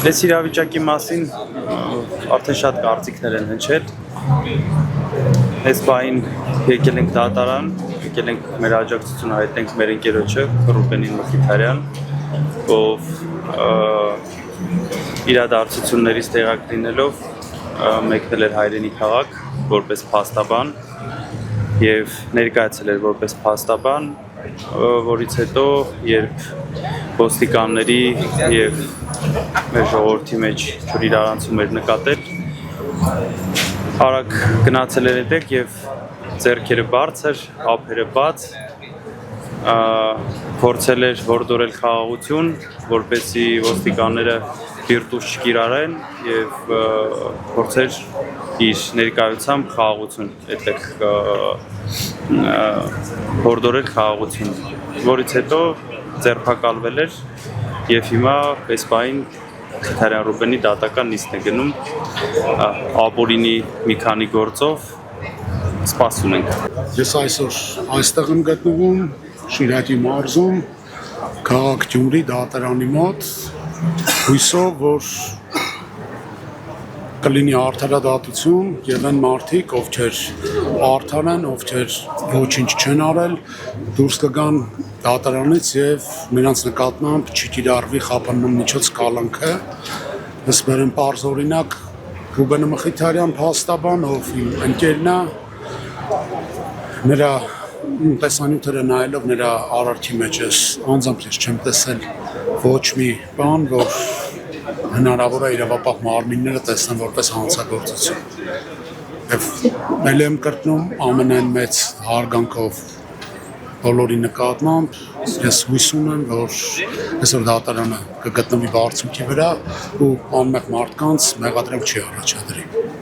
Այս իրավիճակի մասին արդեն շատ կարծիքներ են հնչել։ Այս բային եկել ենք դատարան, եկել ենք մեր աջակցությունը հայտնենք մեր ընկերոջը Ռուբենին Մխիթարյան, ով իրադարձություններից տեղակ լինելով մեկնել էր հայրենի քաղաք որպես փաստաբան եւ ներկայացել էր որպես փաստաբան, որից հետո երբ ոստիկանների եւ մեր ժողովրդի մեջ ջրիրարանցում էր նկատել, արագ գնացել էր այդտեղ եւ ձեռքերը բարձր, ափերը բաց, փորձել էր որդորել խաղաղություն, որպեսզի ոստիկանները վիրտուս չկիրառեն եւ փորձեր իր ներկայությամբ խաղաղություն այդտեղ որդորել խաղաղություն, որից հետո ձերբակալվել էր եւ հիմա այս բային Մխիթարյան Ռուբենի դատական նիստն է գնում ապօրինի մի քանի գործով սպասում ենք։ Ես այսօր այստեղ եմ գտնվում Շիրակի մարզում քաղաք Գյումրի դատարանի մոտ հույսով որ կլինի արդարադատություն եւ այն մարդիկ ովքեր արդար են, ովքեր ոչինչ չեն արել, դուրս կգան դատարանից եւ նրանց նկատմամբ չկիրառվի խափանման միջոց կալանքը։ Ըստ մեր պարզ օրինակ Ռուբեն Մխիթարյան փաստաբան, ով իմ ընկերն է, նրա տեսանյութերը նայելով նրա արարքի մեջ ես անձամբ ես չեմ տեսել ոչ մի բան, որ հնարավոր է իրավապահ մարմինները տեսնեն որպես հանցագործություն։ Եվ մել եմ կրտնում ամենայն մեծ հարգանքով բոլորի նկատմամբ, ես հույս ունեմ, որ այսօր դատարանը կգտնվի բարձունքի վրա ու անմեղ մարդկանց մեղադրանք չի առաջադրի։